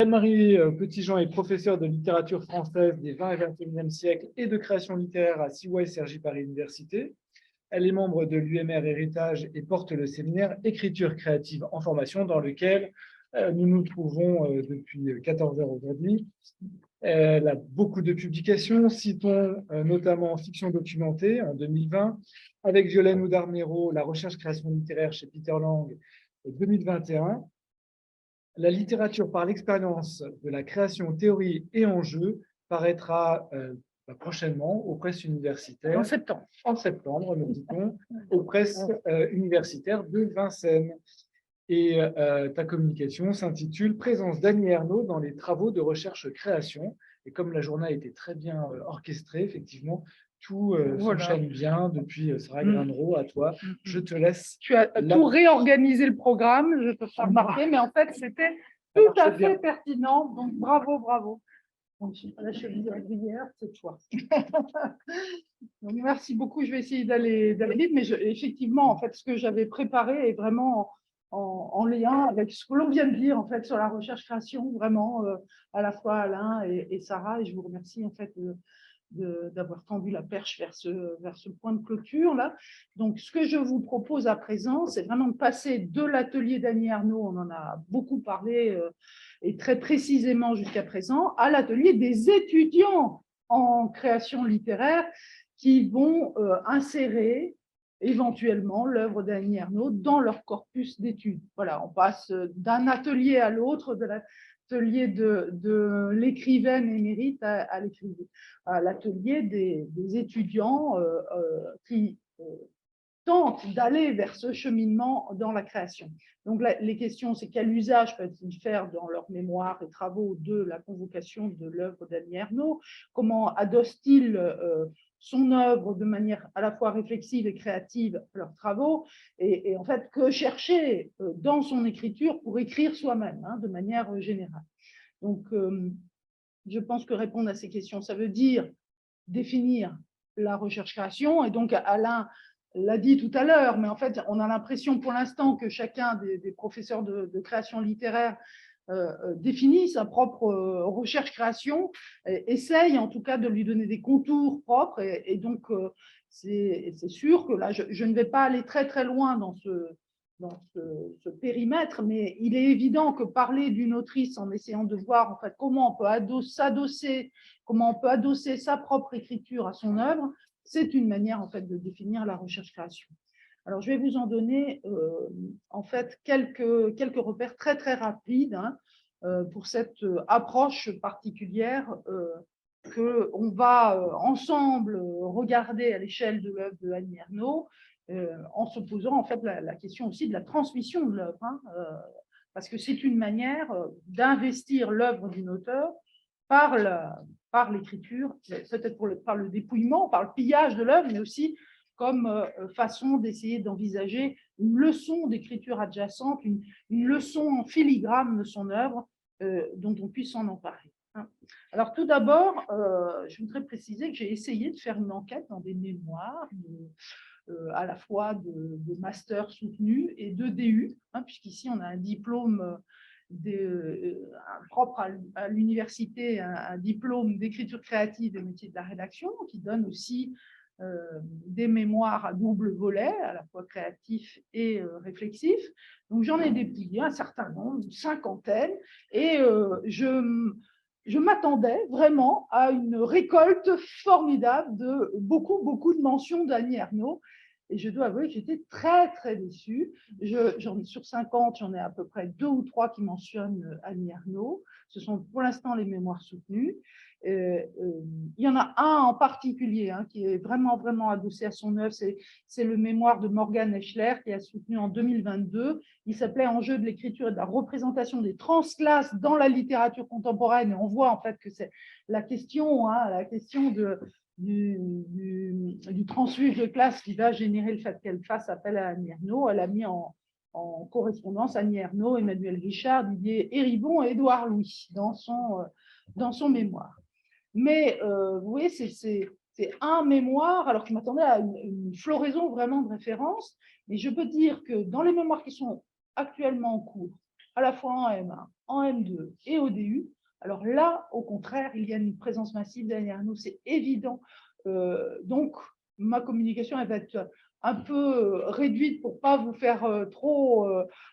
Anne-Marie Petitjean est professeure de littérature française des 20 et 21e siècles et de création littéraire à CY Cergy Paris Université. Elle est membre de l'UMR Héritage et porte le séminaire Écriture créative en formation dans lequel nous nous trouvons depuis 14 heures aujourd'hui. Elle a beaucoup de publications, citons notamment Fiction documentée en 2020, avec Violaine Oudard-Méraud, La recherche création littéraire chez Peter Lang en 2021. La littérature par l'expérience de la création, théorie et enjeu paraîtra prochainement aux presses universitaires. En septembre, nous dit-on, aux presses universitaires de Vincennes. Et ta communication s'intitule « Présence d'Annie Ernaux dans les travaux de recherche-création ». Et comme la journée a été très bien orchestrée, effectivement, tout s'enchaîne bien depuis Sarah Granero. À toi, je te laisse. Tu as tout réorganisé le programme, je te fais remarquer, mais en fait, c'était tout à fait pertinent. Donc, bravo, bravo. Donc, je suis pas la cheville régulière, c'est toi. Donc, merci beaucoup. Je vais essayer d'aller vite, mais effectivement, en fait, ce que j'avais préparé est vraiment en lien avec ce que l'on vient de dire, en fait, sur la recherche-création, vraiment, à la fois Alain et Sarah. Et je vous remercie, en fait, d'avoir tendu la perche vers ce point de clôture là. Donc, ce que je vous propose à présent, c'est vraiment de passer de l'atelier d'Annie Ernaux, on en a beaucoup parlé et très précisément jusqu'à présent, à l'atelier des étudiants en création littéraire qui vont insérer éventuellement l'œuvre d'Annie Ernaux dans leur corpus d'études. Voilà, on passe d'un atelier à l'autre, de l'atelier de l'écrivaine émérite à l'atelier des étudiants qui tentent d'aller vers ce cheminement dans la création. Donc, les questions, c'est quel usage peuvent-ils faire dans leur mémoire et travaux de la convocation de l'œuvre d'Annie Ernaux? Comment adossent-ils son œuvre de manière à la fois réflexive et créative à leurs travaux? Et en fait, que chercher dans son écriture pour écrire soi-même, de manière générale. Donc, je pense que répondre à ces questions, ça veut dire définir la recherche-création. Et donc, Alain l'a dit tout à l'heure, mais en fait, on a l'impression pour l'instant que chacun des professeurs de création littéraire définit sa propre recherche-création, essaye en tout cas de lui donner des contours propres. Et donc, c'est sûr que là, je ne vais pas aller très, très loin dans ce périmètre, mais il est évident que parler d'une autrice en essayant de voir en fait comment on peut s'adosser, comment on peut adosser sa propre écriture à son œuvre, c'est une manière en fait de définir la recherche-création. Alors, je vais vous en donner en fait quelques repères très très rapides pour cette approche particulière qu'on va ensemble regarder à l'échelle de l'œuvre de Annie Ernaux, en se posant en fait la question aussi de la transmission de l'œuvre, parce que c'est une manière d'investir l'œuvre d'un auteur par l'écriture, peut-être par le dépouillement, par le pillage de l'œuvre, mais aussi comme façon d'essayer d'envisager une leçon d'écriture adjacente, une leçon en filigrane de son œuvre dont on puisse s'en emparer. Alors tout d'abord, je voudrais préciser que j'ai essayé de faire une enquête dans des mémoires, à la fois de master soutenu et de DU, puisqu'ici on a un diplôme propre à l'université, un diplôme d'écriture créative et métier de la rédaction, qui donne aussi des mémoires à double volet, à la fois créatif et réflexif. Donc j'en ai dépouillé un certain nombre, une cinquantaine, et je m'attendais vraiment à une récolte formidable de beaucoup de mentions d'Annie Ernaux. Et je dois avouer que j'étais très, très déçue. Sur 50, j'en ai à peu près 2 ou 3 qui mentionnent Annie Ernaux. Ce sont pour l'instant les mémoires soutenues. Il y en a un en particulier qui est vraiment adossé à son œuvre. C'est le mémoire de Morgane Eschler qui a soutenu en 2022. Il s'appelait « Enjeux de l'écriture et de la représentation des transclasses dans la littérature contemporaine ». Et on voit en fait que c'est la question du transfuge de classe qui va générer le fait qu'elle fasse appel à Annie Ernaux. Elle a mis en correspondance Annie Ernaux, Emmanuel Richard, Didier Héribon et Édouard Louis dans son mémoire. Mais vous voyez, c'est un mémoire, alors que je m'attendais à une floraison vraiment de références, mais je peux dire que dans les mémoires qui sont actuellement en cours, à la fois en M1, en M2 et au DU, alors là, au contraire, il y a une présence massive d'Annie Ernaux, c'est évident. Donc, ma communication, elle va être un peu réduite pour ne pas vous faire trop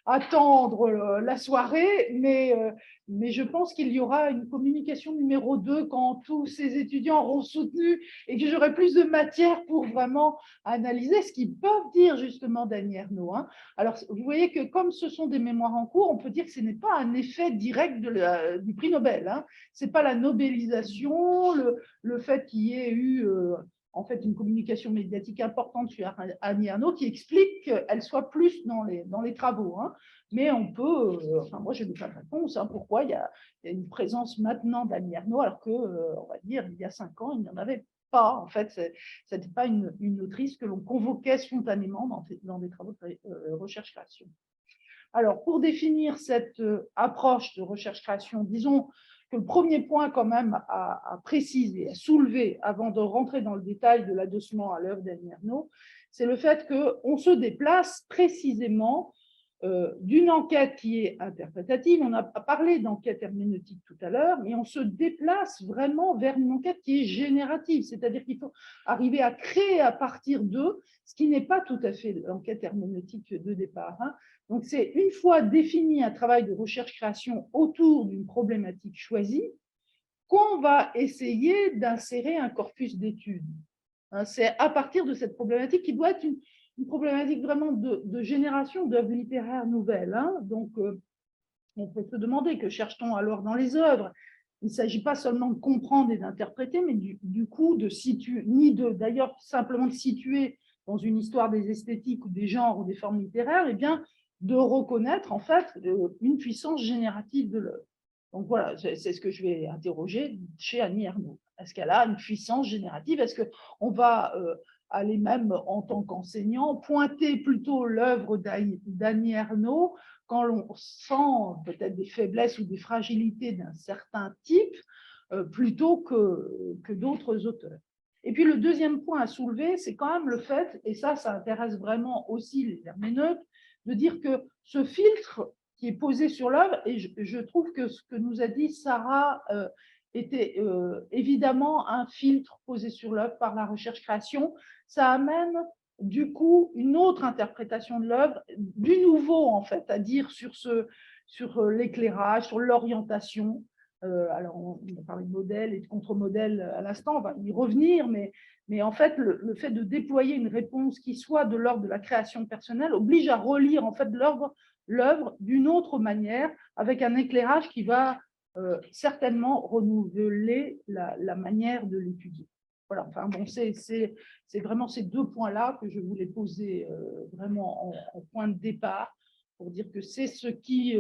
attendre la soirée, mais je pense qu'il y aura une communication numéro 2 quand tous ces étudiants auront soutenu et que j'aurai plus de matière pour vraiment analyser ce qu'ils peuvent dire justement d'Annie Ernaux. Alors, vous voyez que comme ce sont des mémoires en cours, on peut dire que ce n'est pas un effet direct du prix Nobel. Ce n'est pas la nobélisation, le fait qu'il y ait eu en fait une communication médiatique importante sur Annie Ernaux qui explique qu'elle soit plus dans les travaux. Mais on peut, enfin moi je n'ai pas de réponse, pourquoi il y a une présence maintenant d'Annie Ernaux alors que, on va dire, il y a 5 ans, il n'y en avait pas. En fait, ce n'était pas une autrice que l'on convoquait spontanément dans des travaux de recherche-création. Alors, pour définir cette approche de recherche-création, disons que le premier point quand même à préciser, à soulever avant de rentrer dans le détail de l'adossement à l'œuvre d'Annie Ernaux, c'est le fait qu'on se déplace précisément d'une enquête qui est interprétative. On a parlé d'enquête herméneutique tout à l'heure, mais on se déplace vraiment vers une enquête qui est générative, c'est-à-dire qu'il faut arriver à créer à partir d'eux, ce qui n'est pas tout à fait l'enquête herméneutique de départ. Donc, c'est une fois défini un travail de recherche-création autour d'une problématique choisie, qu'on va essayer d'insérer un corpus d'études. C'est à partir de cette problématique qui doit être une problématique vraiment de génération d'œuvres littéraires nouvelles. Donc, on peut se demander que cherche-t-on alors dans les œuvres. Il ne s'agit pas seulement de comprendre et d'interpréter, mais du coup de situer, ni d'ailleurs simplement de situer dans une histoire des esthétiques ou des genres ou des formes littéraires, et bien de reconnaître en fait une puissance générative de l'œuvre. Donc voilà, c'est ce que je vais interroger chez Annie Ernaux. Est-ce qu'elle a une puissance générative? Est-ce qu'on va aller même en tant qu'enseignant pointer plutôt l'œuvre d'Annie Ernaux quand l'on sent peut-être des faiblesses ou des fragilités d'un certain type plutôt que d'autres auteurs? Et puis le deuxième point à soulever, c'est quand même le fait, et ça intéresse vraiment aussi les herméneutes, de dire que ce filtre qui est posé sur l'œuvre, et je trouve que ce que nous a dit Sarah était évidemment un filtre posé sur l'œuvre par la recherche-création, ça amène du coup une autre interprétation de l'œuvre, du nouveau en fait, à dire sur l'éclairage, sur l'orientation. Alors on a parlé de modèle et de contre-modèle à l'instant, on va y revenir, mais en fait le fait de déployer une réponse qui soit de l'ordre de la création personnelle oblige à relire en fait l'œuvre d'une autre manière, avec un éclairage qui va certainement renouveler la manière de l'étudier. Voilà, enfin bon, c'est vraiment ces deux points-là que je voulais poser vraiment en point de départ pour dire que c'est ce qui,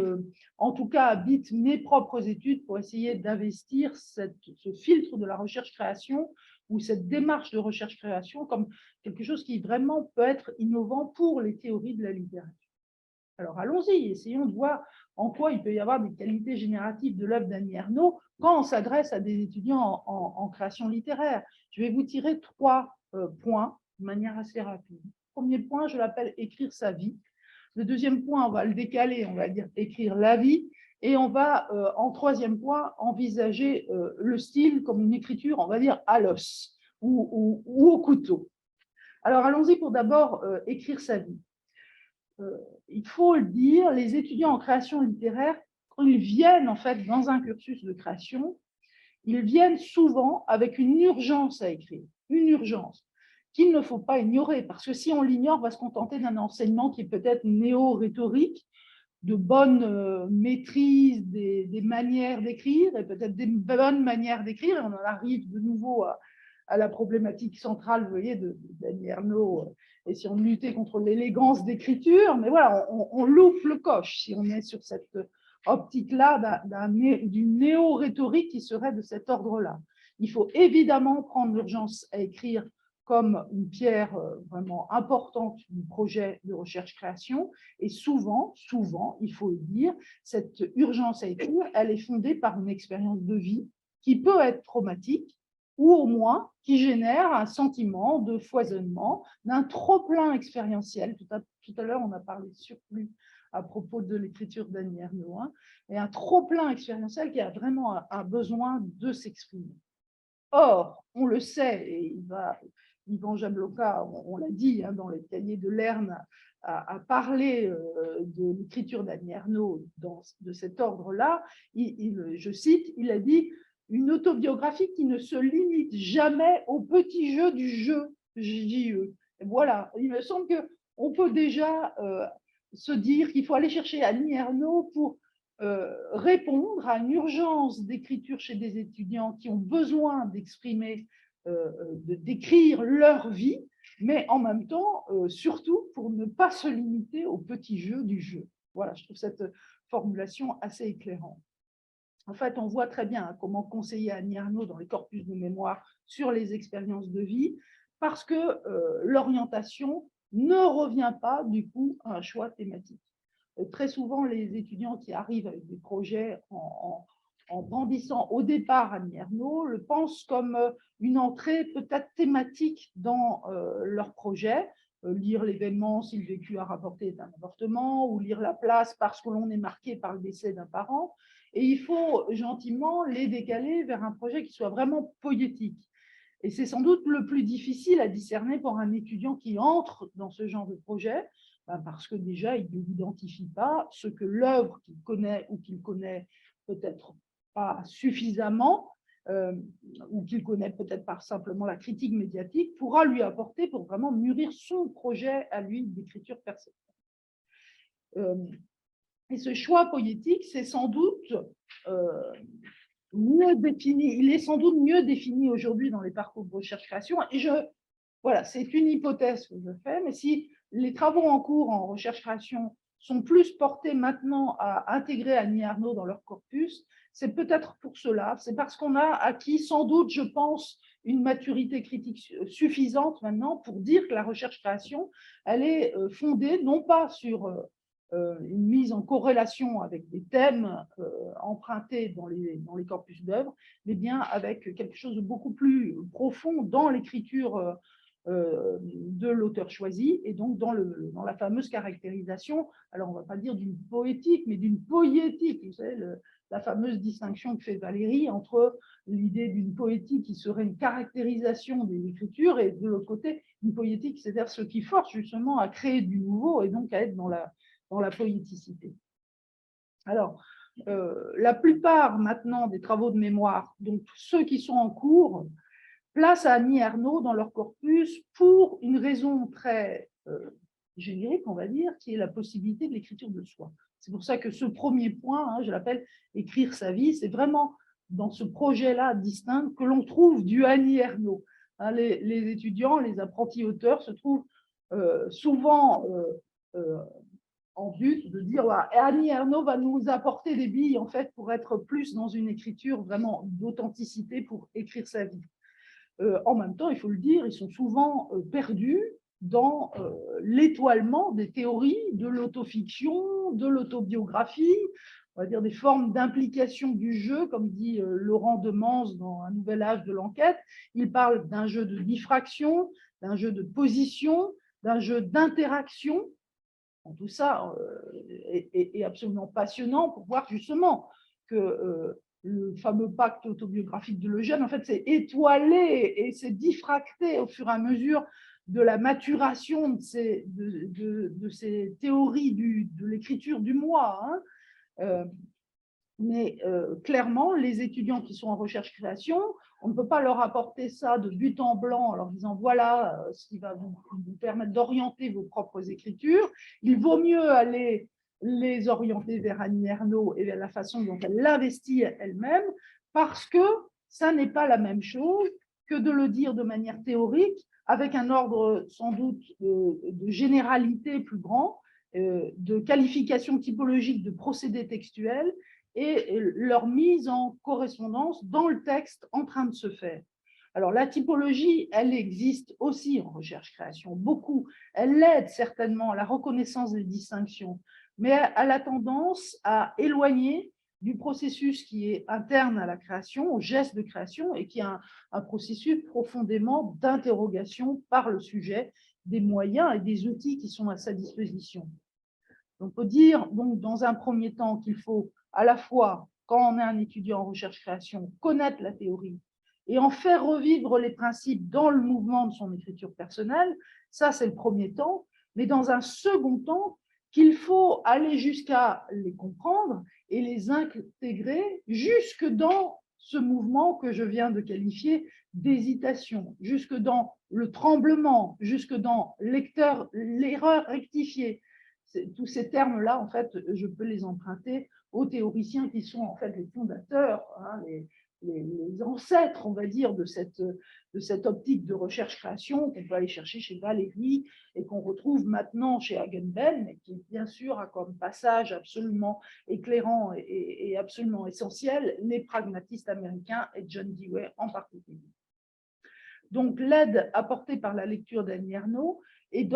en tout cas, habite mes propres études pour essayer d'investir ce filtre de la recherche-création ou cette démarche de recherche-création comme quelque chose qui vraiment peut être innovant pour les théories de la littérature. Alors allons-y, essayons de voir en quoi il peut y avoir des qualités génératives de l'œuvre d'Annie Ernaux quand on s'adresse à des étudiants en création littéraire. Je vais vous tirer 3 points de manière assez rapide. Premier point, je l'appelle écrire sa vie. Le deuxième point, on va le décaler, on va dire écrire la vie. Et on va, en troisième point, envisager le style comme une écriture, on va dire, à l'os ou au couteau. Alors allons-y pour d'abord écrire sa vie. Il faut le dire, les étudiants en création littéraire, quand ils viennent en fait dans un cursus de création, ils viennent souvent avec une urgence à écrire, une urgence qu'il ne faut pas ignorer, parce que si on l'ignore, on va se contenter d'un enseignement qui est peut-être néo-rhétorique, de bonne maîtrise des manières d'écrire, et peut-être des bonnes manières d'écrire, et on en arrive de nouveau à la problématique centrale, vous voyez, d'Annie Ernaux, et si on luttait contre l'élégance d'écriture, mais voilà, on loupe le coche si on est sur cette optique-là d'une néo-rhétorique qui serait de cet ordre-là. Il faut évidemment prendre l'urgence à écrire comme une pierre vraiment importante du projet de recherche-création, et souvent, il faut le dire, cette urgence à écrire, elle est fondée par une expérience de vie qui peut être traumatique, ou au moins qui génère un sentiment de foisonnement, d'un trop-plein expérientiel. Tout à l'heure, on a parlé de surplus à propos de l'écriture d'Annie Ernaux, hein, et un trop-plein expérientiel qui a vraiment un besoin de s'exprimer. Or, on le sait, et Yvan Jablonka, on l'a dit hein, dans les cahiers de Lerne, a parlé de l'écriture d'Annie Ernaux de cet ordre-là. Je cite, il a dit « une autobiographie qui ne se limite jamais au petit jeu du jeu JE ». Voilà, il me semble qu'on peut déjà se dire qu'il faut aller chercher Annie Ernaux pour répondre à une urgence d'écriture chez des étudiants qui ont besoin d'exprimer, d'écrire leur vie, mais en même temps, surtout pour ne pas se limiter au petit jeu du jeu. Voilà, je trouve cette formulation assez éclairante. En fait, on voit très bien hein, comment conseiller Annie Ernaux dans les corpus de mémoire sur les expériences de vie, parce que l'orientation ne revient pas du coup à un choix thématique. Très souvent, les étudiants qui arrivent avec des projets en brandissant au départ Annie Ernaux le pensent comme une entrée peut-être thématique dans leur projet. Lire l'événement si le vécu a rapporté est un avortement, ou lire la place parce que l'on est marqué par le décès d'un parent. Et il faut gentiment les décaler vers un projet qui soit vraiment poétique. Et c'est sans doute le plus difficile à discerner pour un étudiant qui entre dans ce genre de projet, parce que déjà, il n'identifie pas ce que l'œuvre qu'il connaît ou qu'il connaît peut-être pas suffisamment, ou qu'il connaît peut-être pas simplement la critique médiatique, pourra lui apporter pour vraiment mûrir son projet à lui d'écriture personnelle. Et ce choix poétique, c'est sans doute mieux défini, il est sans doute mieux défini aujourd'hui dans les parcours de recherche-création. Et voilà, c'est une hypothèse que je fais, mais si les travaux en cours en recherche-création sont plus portés maintenant à intégrer Annie Ernaux dans leur corpus, c'est peut-être pour cela, c'est parce qu'on a acquis sans doute, je pense, une maturité critique suffisante maintenant pour dire que la recherche-création, elle est fondée non pas sur une mise en corrélation avec des thèmes empruntés dans les corpus d'œuvres, mais bien avec quelque chose de beaucoup plus profond dans l'écriture de l'auteur choisi, et donc dans la fameuse caractérisation, alors on ne va pas dire d'une poétique, mais d'une poétique, vous savez, la fameuse distinction que fait Valéry entre l'idée d'une poétique qui serait une caractérisation des écritures, et de l'autre côté, une poétique, c'est-à-dire ce qui force justement à créer du nouveau, et donc à être dans la poéticité. Alors, la plupart maintenant des travaux de mémoire, donc ceux qui sont en cours, place à Annie Ernaux dans leur corpus pour une raison très générique, on va dire, qui est la possibilité de l'écriture de soi. C'est pour ça que ce premier point, hein, je l'appelle écrire sa vie, c'est vraiment dans ce projet-là distinct que l'on trouve du Annie Ernaux. Hein, les étudiants, les apprentis auteurs se trouvent souvent en but de dire Annie Ernaux va nous apporter des billes en fait pour être plus dans une écriture vraiment d'authenticité pour écrire sa vie. En même temps, il faut le dire, ils sont souvent perdus dans l'étoilement des théories de l'autofiction, de l'autobiographie, on va dire des formes d'implication du jeu, comme dit Laurent Demans dans Un nouvel âge de l'enquête. Il parle d'un jeu de diffraction, d'un jeu de position, d'un jeu d'interaction. Tout ça est absolument passionnant pour voir justement que le fameux pacte autobiographique de Lejeune, en fait, c'est étoilé et c'est diffracté au fur et à mesure de la maturation de ces théories de l'écriture du moi. Hein. Mais clairement, les étudiants qui sont en recherche-création, on ne peut pas leur apporter ça de but en blanc en leur disant voilà ce qui va vous permettre d'orienter vos propres écritures. Il vaut mieux aller les orienter vers Annie Ernaux et vers la façon dont elle l'investit elle-même, parce que ça n'est pas la même chose que de le dire de manière théorique, avec un ordre sans doute de généralité plus grand, de qualification typologique de procédés textuels, et leur mise en correspondance dans le texte en train de se faire. Alors, la typologie, elle existe aussi en recherche-création, beaucoup. Elle aide certainement à la reconnaissance des distinctions, mais elle a tendance à éloigner du processus qui est interne à la création, au geste de création, et qui est un processus profondément d'interrogation par le sujet des moyens et des outils qui sont à sa disposition. On peut dire donc dans un premier temps qu'il faut à la fois, quand on est un étudiant en recherche-création, connaître la théorie et en faire revivre les principes dans le mouvement de son écriture personnelle. Ça, c'est le premier temps. Mais dans un second temps, qu'il faut aller jusqu'à les comprendre et les intégrer jusque dans ce mouvement que je viens de qualifier d'hésitation, jusque dans le tremblement, jusque dans l'erreur rectifiée. Tous ces termes-là, en fait, je peux les emprunter aux théoriciens qui sont en fait les fondateurs, hein, les ancêtres, on va dire, de cette optique de recherche-création qu'on peut aller chercher chez Valéry et qu'on retrouve maintenant chez Agenben, mais qui, bien sûr, a comme passage absolument éclairant et absolument essentiel les pragmatistes américains et John Dewey en particulier. Donc, l'aide apportée par la lecture d'Annie Ernaux est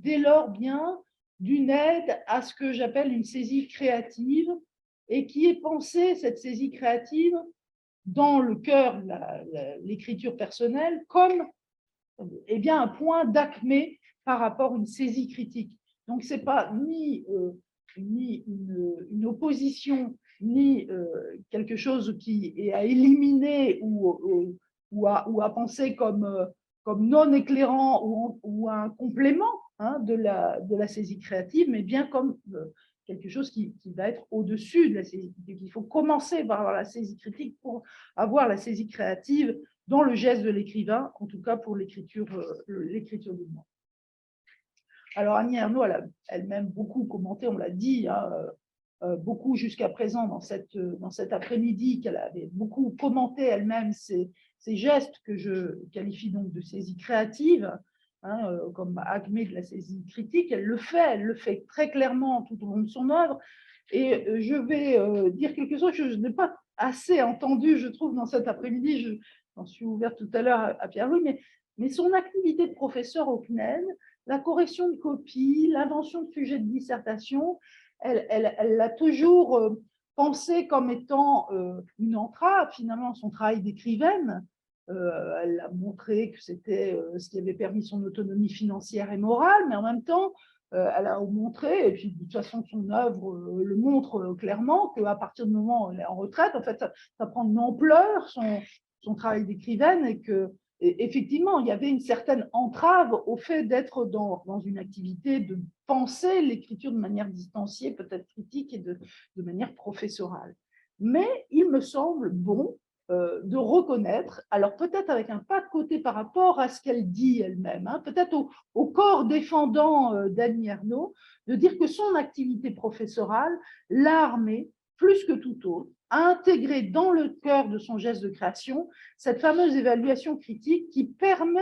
dès lors bien d'une aide à ce que j'appelle une saisie créative et qui est pensée, cette saisie créative, dans le cœur de l'écriture personnelle comme bien, un point d'acmé par rapport à une saisie critique. Donc, ce n'est pas ni une opposition, ni quelque chose qui est à éliminer ou à penser comme non éclairant ou un complément, hein, de la saisie créative, mais bien comme quelque chose qui va être au-dessus de la saisie critique. Il faut commencer par avoir la saisie critique pour avoir la saisie créative dans le geste de l'écrivain, en tout cas pour l'écriture du monde. Alors Annie Ernaux, elle a elle-même beaucoup commenté, on l'a dit, hein, beaucoup jusqu'à présent dans cet après-midi, qu'elle avait beaucoup commenté elle-même ces gestes que je qualifie donc de saisie créative, hein, comme acmé de la saisie critique. Elle le fait très clairement tout au long de son œuvre. Et je vais dire quelque chose que je n'ai pas assez entendu, je trouve, dans cet après-midi. J'en suis ouverte tout à l'heure à Pierre-Louis, mais son activité de professeur au CNED, la correction de copies, l'invention de sujets de dissertation, elle l'a toujours pensé comme étant une entrave, finalement, son travail d'écrivaine. Elle a montré que c'était ce qui avait permis son autonomie financière et morale, mais en même temps, elle a montré, et puis de toute façon son œuvre le montre clairement, qu'à partir du moment où elle est en retraite, en fait, ça prend une ampleur, son travail d'écrivaine, et que effectivement, il y avait une certaine entrave au fait d'être dans une activité de penser l'écriture de manière distanciée, peut-être critique, et de manière professorale. Mais il me semble bon de reconnaître, alors peut-être avec un pas de côté par rapport à ce qu'elle dit elle-même, hein, peut-être au corps défendant d'Annie Ernaux, de dire que son activité professorale l'a armée, plus que tout autre, à intégrer dans le cœur de son geste de création cette fameuse évaluation critique qui permet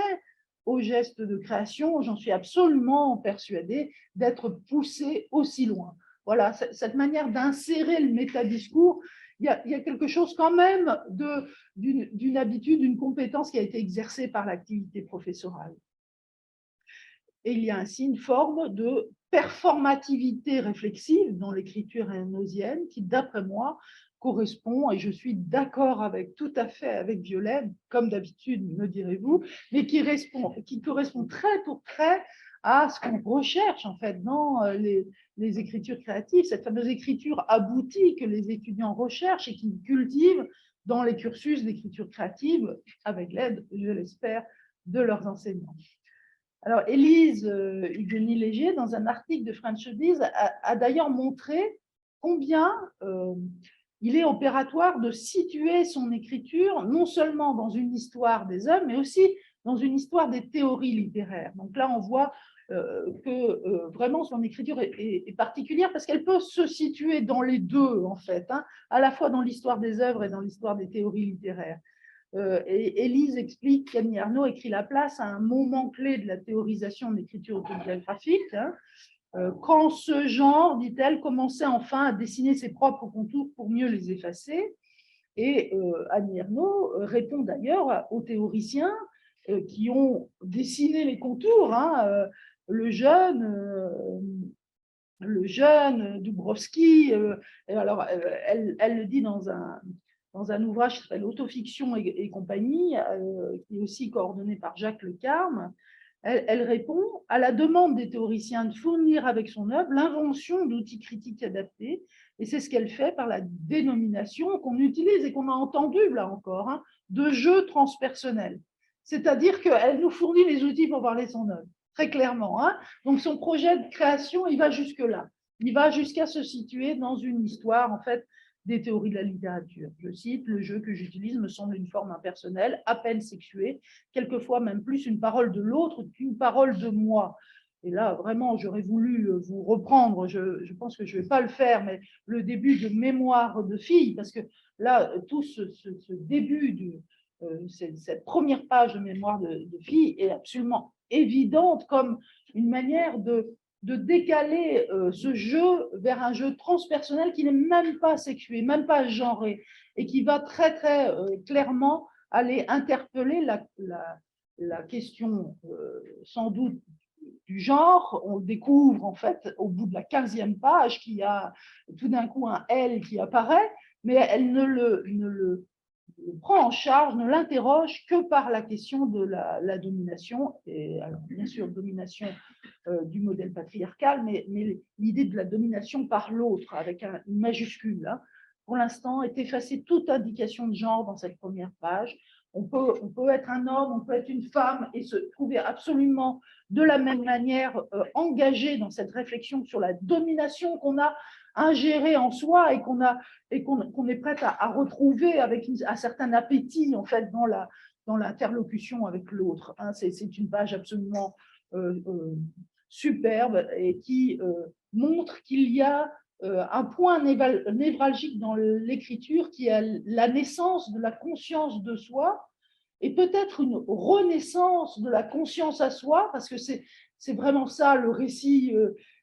au geste de création, j'en suis absolument persuadée, d'être poussé aussi loin. Voilà, cette manière d'insérer le métadiscours, il y a quelque chose quand même d'une habitude, d'une compétence qui a été exercée par l'activité professorale. Et il y a ainsi une forme de performativité réflexive dans l'écriture ernausienne qui, d'après moi, correspond, et je suis d'accord tout à fait avec Violette, comme d'habitude, me direz-vous, mais qui correspond trait pour trait à ce qu'on recherche en fait dans les écritures créatives, cette fameuse écriture aboutie que les étudiants recherchent et qui cultivent dans les cursus d'écriture créative avec l'aide, je l'espère, de leurs enseignants. Alors, Élise Hugueny-Léger, dans un article de French Studies, a d'ailleurs montré combien il est opératoire de situer son écriture non seulement dans une histoire des œuvres, mais aussi dans une histoire des théories littéraires. Donc là, on voit que vraiment son écriture est particulière parce qu'elle peut se situer dans les deux, en fait, hein, à la fois dans l'histoire des œuvres et dans l'histoire des théories littéraires. Et Élise explique qu'Annie Ernaux écrit la place à un moment clé de la théorisation de l'écriture autobiographique, hein, quand ce genre, dit-elle, commençait enfin à dessiner ses propres contours pour mieux les effacer. Et Annie Ernaux répond d'ailleurs aux théoriciens qui ont dessiné les contours, hein, le jeune Dubrovsky. Alors, elle le dit dans un ouvrage qui s'appelle Autofiction et compagnie, qui est aussi coordonné par Jacques Le Carme. Elle répond à la demande des théoriciens de fournir avec son œuvre l'invention d'outils critiques adaptés, et c'est ce qu'elle fait par la dénomination qu'on utilise et qu'on a entendu là encore, hein, de jeu transpersonnel. C'est-à-dire qu'elle nous fournit les outils pour parler son œuvre, très clairement. Hein. Donc son projet de création, il va jusque-là. Il va jusqu'à se situer dans une histoire, en fait, des théories de la littérature. Je cite, le jeu que j'utilise me semble une forme impersonnelle, à peine sexuée, quelquefois même plus une parole de l'autre qu'une parole de moi. Et là, vraiment, j'aurais voulu vous reprendre, je pense que je ne vais pas le faire, mais le début de Mémoire de fille, parce que là, tout ce début, cette première page de Mémoire de fille est absolument évidente comme une manière de décaler ce jeu vers un jeu transpersonnel qui n'est même pas sexué, même pas genré, et qui va très, très clairement aller interpeller la question, sans doute, du genre. On découvre, en fait, au bout de la 15e page, qu'il y a tout d'un coup un « elle » qui apparaît, mais elle ne le prend en charge, ne l'interroge que par la question de la domination, et alors, bien sûr, domination du modèle patriarcal, mais l'idée de la domination par l'autre, avec une majuscule, hein, pour l'instant, est effacée toute indication de genre dans cette première page. On peut être un homme, on peut être une femme et se trouver absolument de la même manière engagé dans cette réflexion sur la domination qu'on a ingérée en soi et qu'on est prête à retrouver avec un certain appétit, en fait, dans l'interlocution avec l'autre. Hein. C'est une page absolument superbe et qui montre qu'il y a un point névralgique dans l'écriture qui est la naissance de la conscience de soi et peut-être une renaissance de la conscience à soi, parce que c'est vraiment ça le récit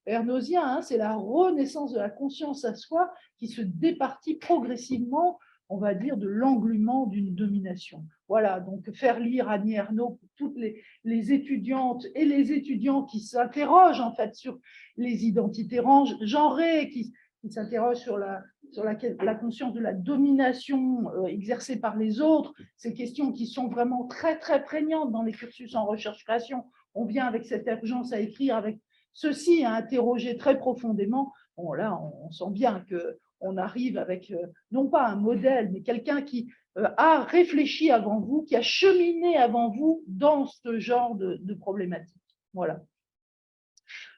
hernosien, hein, c'est la renaissance de la conscience à soi qui se départit progressivement, on va dire, de l'englument d'une domination. Voilà, donc faire lire Annie Ernaux pour toutes les étudiantes et les étudiants qui s'interrogent en fait sur les identités genrées, qui s'interrogent sur la conscience de la domination exercée par les autres, ces questions qui sont vraiment très, très prégnantes dans les cursus en recherche-création. On vient avec cette urgence à écrire, avec ceci à interroger très profondément. Bon, là, on sent bien qu'on arrive avec, non pas un modèle, mais quelqu'un qui a réfléchi avant vous, qui a cheminé avant vous dans ce genre de problématique. Voilà.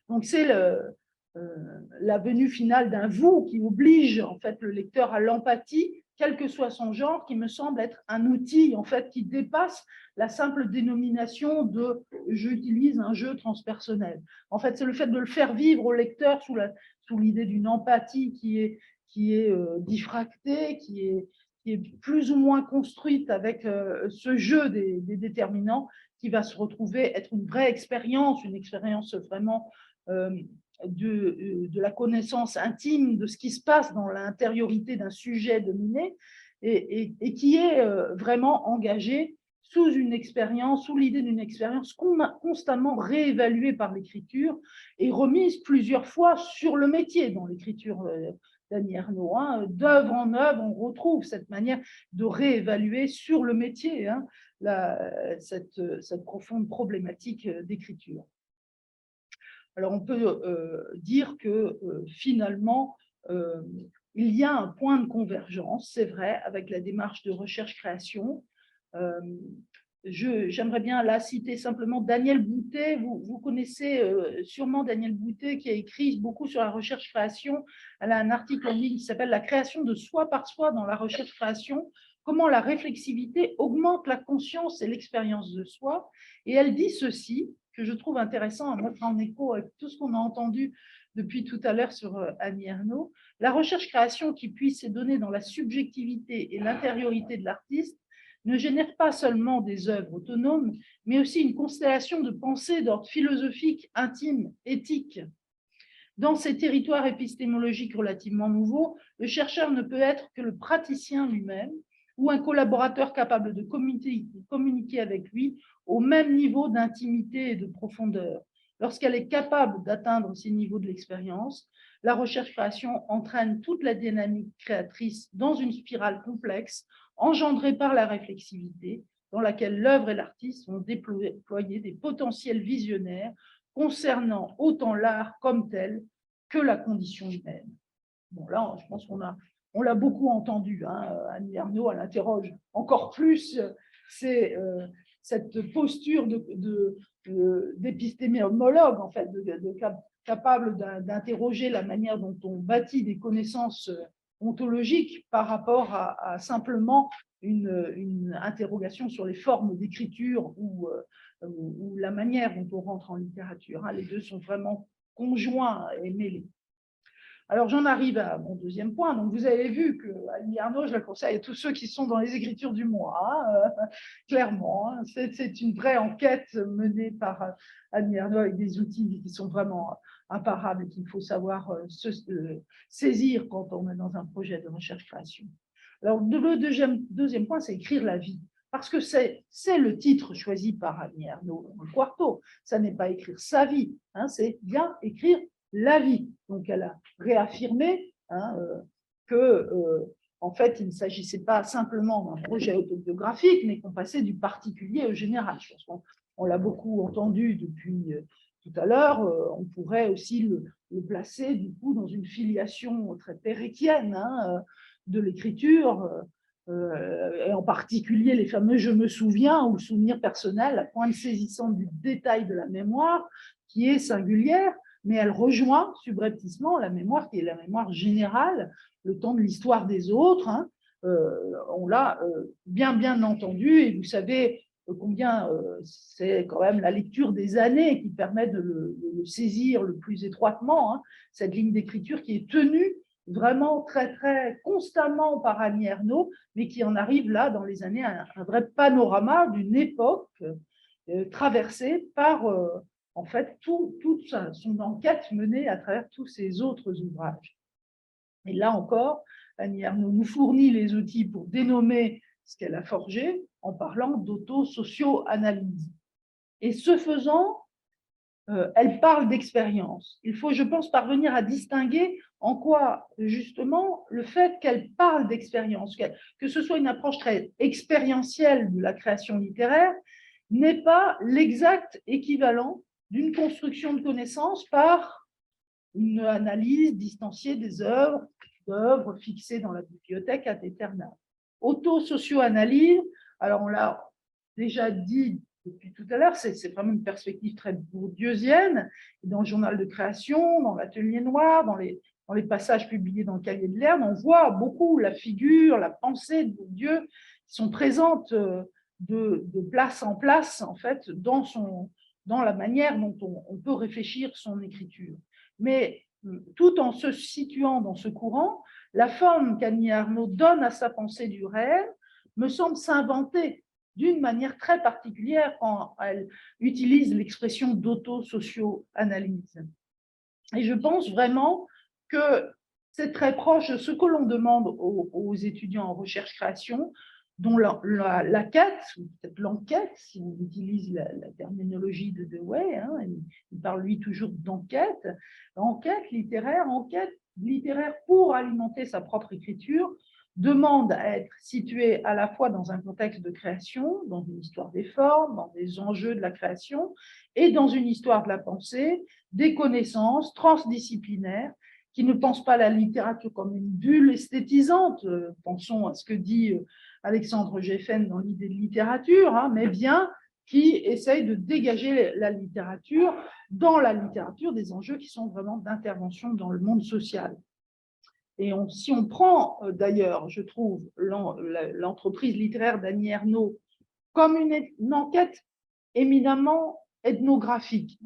Donc, c'est la venue finale d'un vous qui oblige en fait le lecteur à l'empathie, quel que soit son genre, qui me semble être un outil en fait qui dépasse la simple dénomination de j'utilise un jeu transpersonnel. En fait, c'est le fait de le faire vivre au lecteur sous l'idée d'une empathie qui est diffractée, qui est plus ou moins construite avec ce jeu des déterminants, qui va se retrouver être une vraie expérience, une expérience vraiment de la connaissance intime de ce qui se passe dans l'intériorité d'un sujet dominé et qui est vraiment engagé sous une expérience, sous l'idée d'une expérience constamment réévaluée par l'écriture et remise plusieurs fois sur le métier dans l'écriture d'Annie Ernaux. Hein. D'œuvre en œuvre, on retrouve cette manière de réévaluer sur le métier cette profonde problématique d'écriture. Alors, on peut dire que finalement, il y a un point de convergence, c'est vrai, avec la démarche de recherche-création. J'aimerais bien là citer simplement Daniel Boutet. Vous connaissez sûrement Daniel Boutet qui a écrit beaucoup sur la recherche-création. Elle a un article en ligne qui s'appelle « La création de soi par soi dans la recherche-création ». Comment la réflexivité augmente la conscience et l'expérience de soi. Et elle dit ceci, que je trouve intéressant à mettre en écho avec tout ce qu'on a entendu depuis tout à l'heure sur Annie Ernaux. La recherche-création qui puise ses données dans la subjectivité et l'intériorité de l'artiste ne génère pas seulement des œuvres autonomes, mais aussi une constellation de pensées d'ordre philosophique, intime, éthique. Dans ces territoires épistémologiques relativement nouveaux, le chercheur ne peut être que le praticien lui-même ou un collaborateur capable de communiquer avec lui au même niveau d'intimité et de profondeur. Lorsqu'elle est capable d'atteindre ces niveaux de l'expérience, la recherche-création entraîne toute la dynamique créatrice dans une spirale complexe engendrée par la réflexivité, dans laquelle l'œuvre et l'artiste ont déployé des potentiels visionnaires concernant autant l'art comme tel que la condition humaine. Bon, là, je pense on l'a beaucoup entendu. Annie Ernaux, elle interroge encore plus cette posture d'épistémologue, en fait, capable d'interroger la manière dont on bâtit des connaissances ontologiques par rapport à simplement une interrogation sur les formes d'écriture ou la manière dont on rentre en littérature. Les deux sont vraiment conjoints et mêlés. Alors, j'en arrive à mon deuxième point. Donc, vous avez vu que Annie Ernaux, je la conseille à tous ceux qui sont dans les écritures du mois, clairement. C'est une vraie enquête menée par Annie Ernaux avec des outils qui sont vraiment imparables et qu'il faut savoir saisir quand on est dans un projet de recherche-création. Alors, le deuxième point, c'est écrire la vie. Parce que c'est le titre choisi par Annie Ernaux dans le quarto. Ça n'est pas écrire sa vie, c'est bien écrire la vie. Donc, elle a réaffirmé que, en fait, il ne s'agissait pas simplement d'un projet autobiographique, mais qu'on passait du particulier au général. Je pense qu'on l'a beaucoup entendu depuis tout à l'heure. On pourrait aussi le placer, du coup, dans une filiation très péréquienne de l'écriture, et en particulier les fameux « je me souviens » ou le souvenir personnel, la pointe saisissante du détail de la mémoire, qui est singulière, mais elle rejoint subrepticement la mémoire qui est la mémoire générale, le temps de l'histoire des autres. On l'a bien entendu, et vous savez combien c'est quand même la lecture des années qui permet de le saisir le plus étroitement, cette ligne d'écriture qui est tenue vraiment très constamment par Annie Ernaux, mais qui en arrive là dans les années à un vrai panorama d'une époque traversée par en fait toute son enquête menée à travers tous ses autres ouvrages. Et là encore, Annie Ernaux nous fournit les outils pour dénommer ce qu'elle a forgé en parlant d'auto-socio-analyse. Et ce faisant, elle parle d'expérience. Il faut, je pense, parvenir à distinguer en quoi, justement, le fait qu'elle parle d'expérience, que ce soit une approche très expérientielle de la création littéraire, n'est pas l'exact équivalent d'une construction de connaissances par une analyse distanciée des œuvres fixées dans la bibliothèque ad aeternam. Auto-socio-analyse, alors on l'a déjà dit depuis tout à l'heure, c'est vraiment une perspective très bourdieusienne, dans le journal de création, dans l'atelier noir, dans les passages publiés dans le cahier de Lerne, on voit beaucoup la figure, la pensée de Bourdieu qui sont présentes de place en place, en fait, dans la manière dont on peut réfléchir son écriture. Mais tout en se situant dans ce courant, la forme qu'Annie Ernaux donne à sa pensée du réel me semble s'inventer d'une manière très particulière quand elle utilise l'expression d'auto-socio-analyse. Et je pense vraiment que c'est très proche de ce que l'on demande aux étudiants en recherche-création, dont la quête, ou peut-être l'enquête, si on utilise la terminologie de Dewey, il parle lui toujours d'enquête, enquête littéraire pour alimenter sa propre écriture, demande à être située à la fois dans un contexte de création, dans une histoire des formes, dans des enjeux de la création, et dans une histoire de la pensée, des connaissances transdisciplinaires, qui ne pensent pas la littérature comme une bulle esthétisante, pensons à ce que dit Alexandre Geffen dans l'idée de littérature, mais bien qui essaye de dégager la littérature, dans la littérature, des enjeux qui sont vraiment d'intervention dans le monde social. Et si on prend d'ailleurs, je trouve, l'entreprise littéraire d'Annie Ernaux comme une enquête éminemment ethnographique.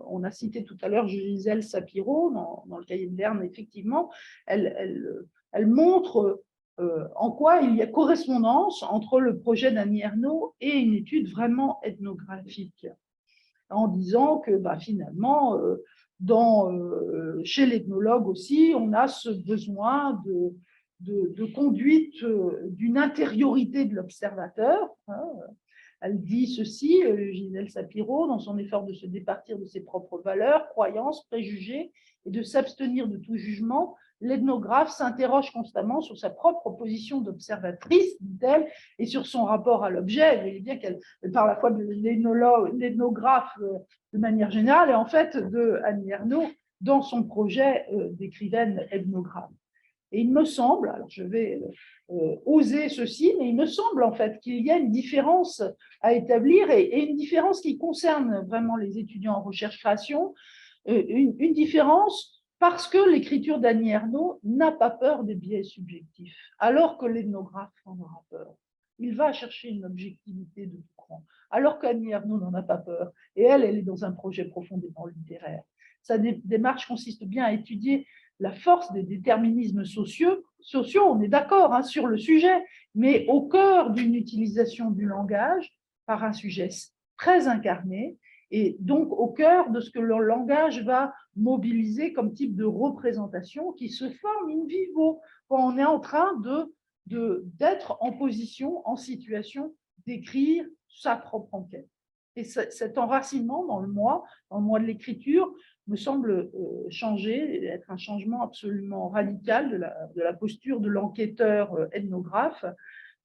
On a cité tout à l'heure Gisèle Sapiro dans le cahier de Lerne, effectivement, elle montre en quoi il y a correspondance entre le projet d'Annie Ernaux et une étude vraiment ethnographique, en disant que finalement, chez l'ethnologue aussi, on a ce besoin de conduite d'une intériorité de l'observateur. Elle dit ceci, Gisèle Sapiro, dans son effort de se départir de ses propres valeurs, croyances, préjugés, et de s'abstenir de tout jugement, l'ethnographe s'interroge constamment sur sa propre position d'observatrice, dit-elle, et sur son rapport à l'objet. Vous voyez bien qu'elle parle à la fois de l'ethnographe de manière générale et en fait de Annie Ernaux dans son projet d'écrivaine ethnographe. Et il me semble, alors je vais oser ceci, mais il me semble en fait qu'il y a une différence à établir et une différence qui concerne vraiment les étudiants en recherche-création, une différence parce que l'écriture d'Annie Ernaux n'a pas peur des biais subjectifs, alors que l'ethnographe en aura peur. Il va chercher une objectivité de tout cran, alors qu'Annie Ernaux n'en a pas peur. Et elle est dans un projet profondément littéraire. Sa démarche consiste bien à étudier la force des déterminismes sociaux, on est d'accord hein, sur le sujet, mais au cœur d'une utilisation du langage par un sujet très incarné, et donc au cœur de ce que le langage va mobiliser comme type de représentation qui se forme in vivo quand on est en train d'être en position, en situation d'écrire sa propre enquête. Et cet enracinement dans le moi de l'écriture, me semble changer, être un changement absolument radical de la posture de l'enquêteur ethnographe.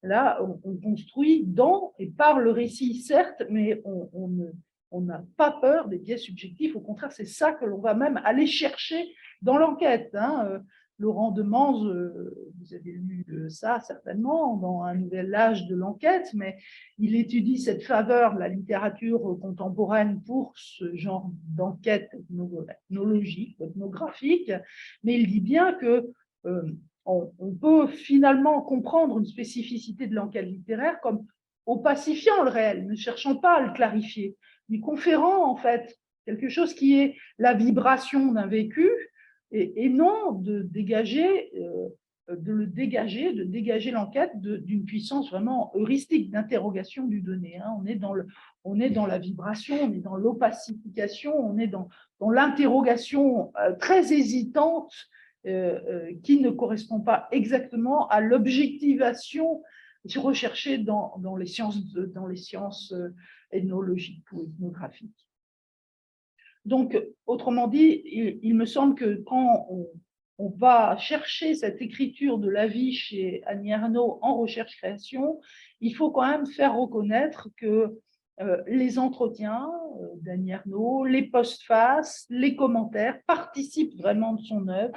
Là, on construit dans et par le récit, certes, mais on n'a pas peur des biais subjectifs. Au contraire, c'est ça que l'on va même aller chercher dans l'enquête. Hein. Laurent Demanze, vous avez lu ça certainement dans Un nouvel âge de l'enquête, mais il étudie cette faveur de la littérature contemporaine pour ce genre d'enquête ethnologique, ethnographique, mais il dit bien que on peut finalement comprendre une spécificité de l'enquête littéraire comme opacifiant le réel, ne cherchant pas à le clarifier, mais conférant en fait quelque chose qui est la vibration d'un vécu, et non de dégager l'enquête d'une puissance vraiment heuristique d'interrogation du donné. Hein. On est dans la vibration, on est dans l'opacification, on est dans l'interrogation très hésitante qui ne correspond pas exactement à l'objectivation recherchée dans les sciences ethnologiques ou ethnographiques. Donc, autrement dit, il me semble que quand on va chercher cette écriture de la vie chez Annie Ernaux en recherche-création, il faut quand même faire reconnaître que les entretiens d'Annie Ernaux, les postfaces, les commentaires participent vraiment de son œuvre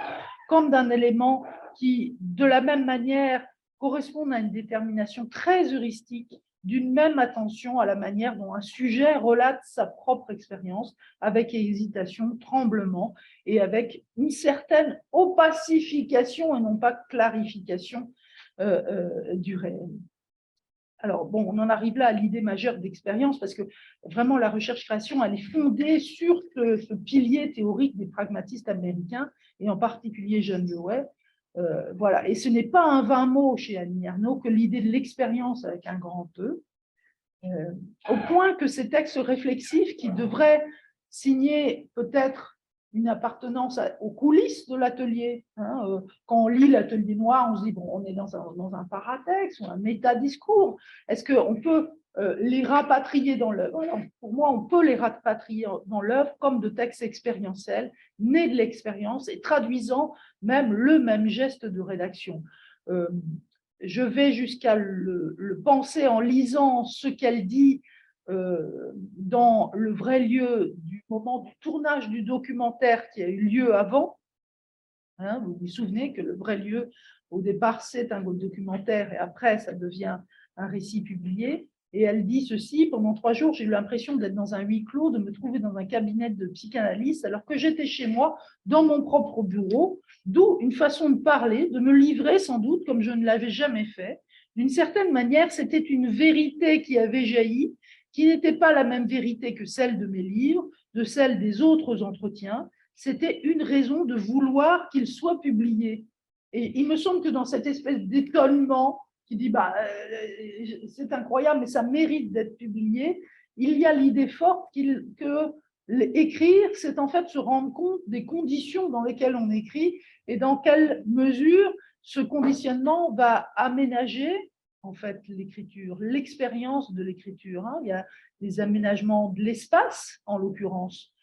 comme d'un élément qui, de la même manière, correspond à une détermination très heuristique d'une même attention à la manière dont un sujet relate sa propre expérience, avec hésitation, tremblement, et avec une certaine opacification et non pas clarification du réel. Alors, bon, on en arrive là à l'idée majeure d'expérience, parce que vraiment la recherche-création, elle est fondée sur ce pilier théorique des pragmatistes américains, et en particulier John Dewey. Voilà. Et ce n'est pas un vain mot chez Annie Ernaux que l'idée de l'expérience avec un grand E, au point que ces textes réflexifs qui devraient signer peut-être une appartenance aux coulisses de l'atelier. Hein, quand on lit l'atelier noir, on se dit, bon, on est dans un paratexte ou un métadiscours. Est-ce qu'on peut les rapatrier dans l'œuvre? Pour moi, on peut les rapatrier dans l'œuvre comme de textes expérientiels, nés de l'expérience et traduisant même le même geste de rédaction. Je vais jusqu'à le penser en lisant ce qu'elle dit dans le vrai lieu du moment du tournage du documentaire qui a eu lieu avant. Hein, vous vous souvenez que le vrai lieu, au départ, c'est un documentaire et après, ça devient un récit publié. Et elle dit ceci: pendant 3 jours, j'ai eu l'impression d'être dans un huis clos, de me trouver dans un cabinet de psychanalyste, alors que j'étais chez moi, dans mon propre bureau, d'où une façon de parler, de me livrer sans doute, comme je ne l'avais jamais fait. D'une certaine manière, c'était une vérité qui avait jailli, qui n'était pas la même vérité que celle de mes livres, de celle des autres entretiens. C'était une raison de vouloir qu'il soit publié. Et il me semble que dans cette espèce d'étonnement qui dit bah, c'est incroyable, mais ça mérite d'être publié, il y a l'idée forte que écrire, c'est en fait se rendre compte des conditions dans lesquelles on écrit et dans quelle mesure ce conditionnement va aménager en fait l'écriture, l'expérience de l'écriture. Hein. Il y a des aménagements de l'espace, en l'occurrence,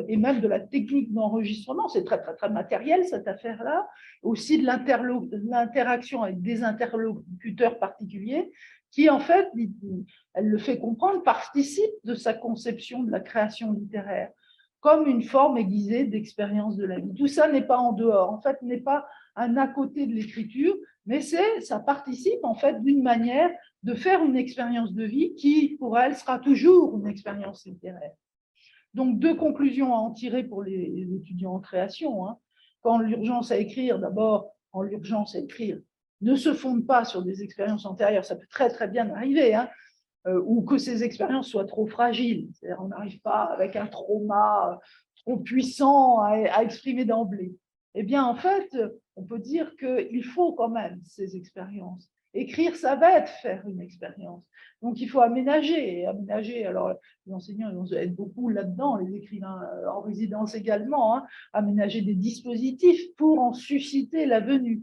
et même de la technique d'enregistrement. C'est très, très, très matériel, cette affaire-là. Aussi de l'interaction avec des interlocuteurs particuliers qui, en fait, elle le fait comprendre, participe de sa conception de la création littéraire comme une forme aiguisée d'expérience de la vie. Tout ça n'est pas en dehors, en fait, n'est pas un à côté de l'écriture, mais ça participe, en fait, d'une manière de faire une expérience de vie qui, pour elle, sera toujours une expérience littéraire. Donc, 2 conclusions à en tirer pour les étudiants en création. Hein. Quand l'urgence à écrire, d'abord, en l'urgence à écrire, ne se fonde pas sur des expériences antérieures, ça peut très, très bien arriver, hein, ou que ces expériences soient trop fragiles. C'est-à-dire, on n'arrive pas avec un trauma trop puissant à exprimer d'emblée. Eh bien, en fait, on peut dire qu'il faut quand même ces expériences. Écrire, ça va être faire une expérience. Donc, il faut aménager. Alors, les enseignants ils aident beaucoup là-dedans, les écrivains en résidence également, hein, aménager des dispositifs pour en susciter la venue.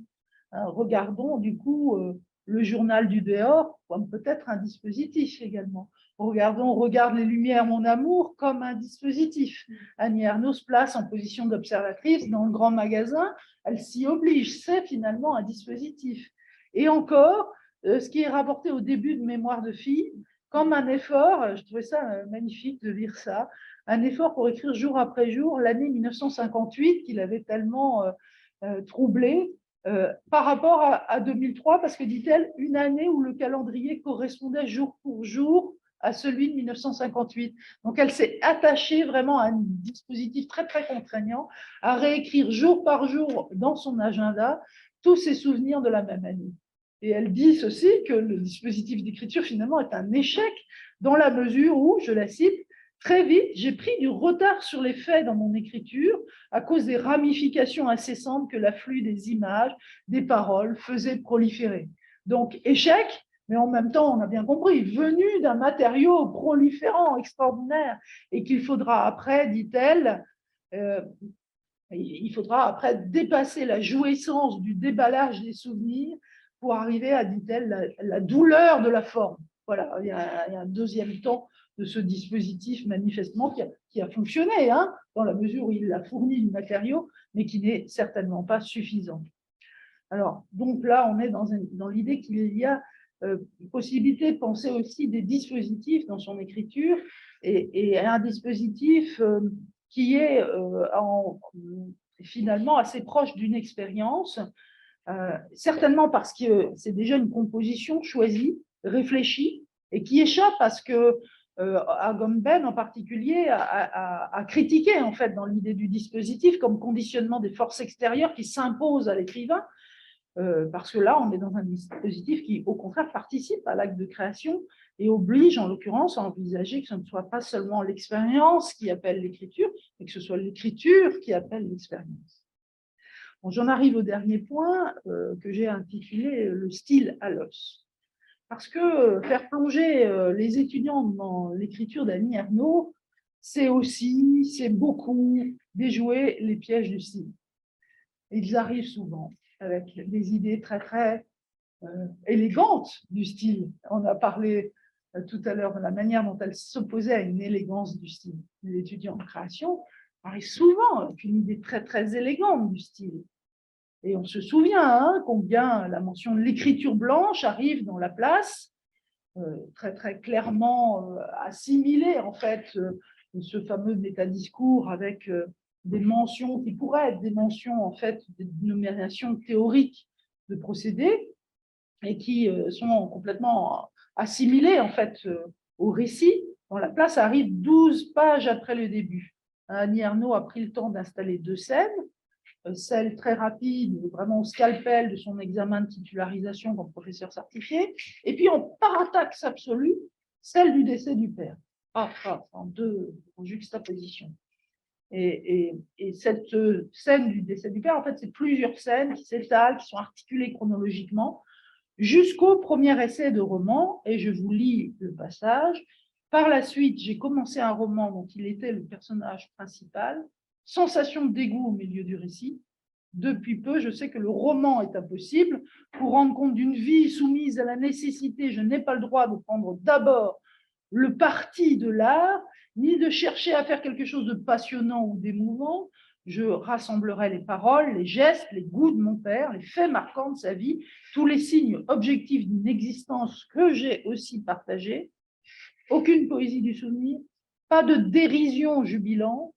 Hein, regardons, du coup, le journal du dehors comme peut-être un dispositif également. Regarde les lumières, mon amour, comme un dispositif. Annie Ernaux se place en position d'observatrice dans le grand magasin, elle s'y oblige, c'est finalement un dispositif. Et encore, ce qui est rapporté au début de Mémoire de fille, comme un effort, je trouvais ça magnifique de lire ça, un effort pour écrire jour après jour l'année 1958 qu'il avait tellement troublé, par rapport à 2003, parce que, dit-elle, une année où le calendrier correspondait jour pour jour à celui de 1958. Donc, elle s'est attachée vraiment à un dispositif très, très contraignant, à réécrire jour par jour dans son agenda tous ses souvenirs de la même année. Et elle dit ceci, que le dispositif d'écriture, finalement, est un échec dans la mesure où, je la cite, très vite, j'ai pris du retard sur les faits dans mon écriture à cause des ramifications incessantes que l'afflux des images, des paroles faisait proliférer. Donc, échec, mais en même temps, on a bien compris, venu d'un matériau proliférant, extraordinaire, et qu'il faudra après, dit-elle, il faudra après dépasser la jouissance du déballage des souvenirs pour arriver à, dit-elle, la douleur de la forme. Voilà, il y a un deuxième temps de ce dispositif manifestement qui a fonctionné, hein, dans la mesure où il a fourni du matériau, mais qui n'est certainement pas suffisant. Alors, donc là, on est dans l'idée qu'il y a possibilité de penser aussi des dispositifs dans son écriture, et un dispositif qui est finalement assez proche d'une expérience, certainement parce que c'est déjà une composition choisie, réfléchie, et qui échappe à ce que Agamben en particulier a critiqué en fait dans l'idée du dispositif comme conditionnement des forces extérieures qui s'imposent à l'écrivain, parce que là on est dans un dispositif qui au contraire participe à l'acte de création et oblige en l'occurrence à envisager que ce ne soit pas seulement l'expérience qui appelle l'écriture, mais que ce soit l'écriture qui appelle l'expérience. Bon, j'en arrive au dernier point que j'ai intitulé le style à l'os. Parce que faire plonger les étudiants dans l'écriture d'Annie Ernaux, c'est beaucoup déjouer les pièges du style. Ils arrivent souvent avec des idées très, très élégantes du style. On a parlé tout à l'heure de la manière dont elle s'opposait à une élégance du style. Les étudiants en création arrivent souvent avec une idée très, très élégante du style. Et on se souvient hein, combien la mention de l'écriture blanche arrive dans la place, très très clairement assimilée en fait ce fameux métadiscours avec des mentions qui pourraient être des mentions en fait d'énumération théorique de procédés et qui sont complètement assimilées en fait au récit. Dans la place arrive 12 pages après le début. Annie Ernaux a pris le temps d'installer 2 scènes. Celle très rapide, vraiment au scalpel de son examen de titularisation comme professeur certifié, et puis en parataxe absolue, celle du décès du père. En juxtaposition. Et cette scène du décès du père, en fait, c'est plusieurs scènes qui s'étalent, qui sont articulées chronologiquement, jusqu'au premier essai de roman, et je vous lis le passage. Par la suite, j'ai commencé un roman dont il était le personnage principal, sensation de dégoût au milieu du récit. Depuis peu, je sais que le roman est impossible. Pour rendre compte d'une vie soumise à la nécessité, je n'ai pas le droit de prendre d'abord le parti de l'art, ni de chercher à faire quelque chose de passionnant ou d'émouvant. Je rassemblerai les paroles, les gestes, les goûts de mon père, les faits marquants de sa vie, tous les signes objectifs d'une existence que j'ai aussi partagée. Aucune poésie du souvenir, pas de dérision jubilant.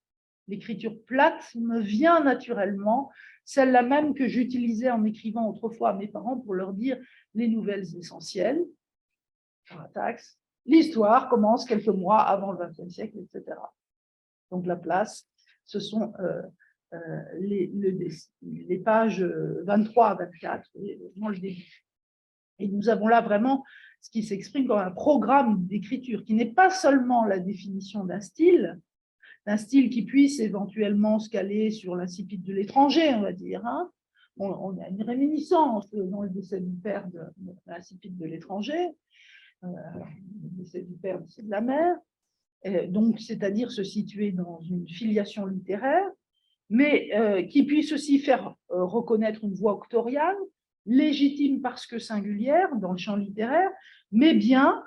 L'écriture plate me vient naturellement, celle-là même que j'utilisais en écrivant autrefois à mes parents pour leur dire les nouvelles essentielles. L'histoire commence quelques mois avant le XXe siècle, etc. Donc la place, ce sont les pages 23 à 24, vraiment le début. Et nous avons là vraiment ce qui s'exprime comme un programme d'écriture, qui n'est pas seulement la définition d'un style qui puisse éventuellement se caler sur l'incipit de l'étranger, on va dire. Hein. On a une réminiscence dans le décès du père de l'incipit de l'étranger, le décès du père, le décès de la mère, donc c'est-à-dire se situer dans une filiation littéraire, mais qui puisse aussi faire reconnaître une voix octoriale, légitime parce que singulière dans le champ littéraire, mais bien,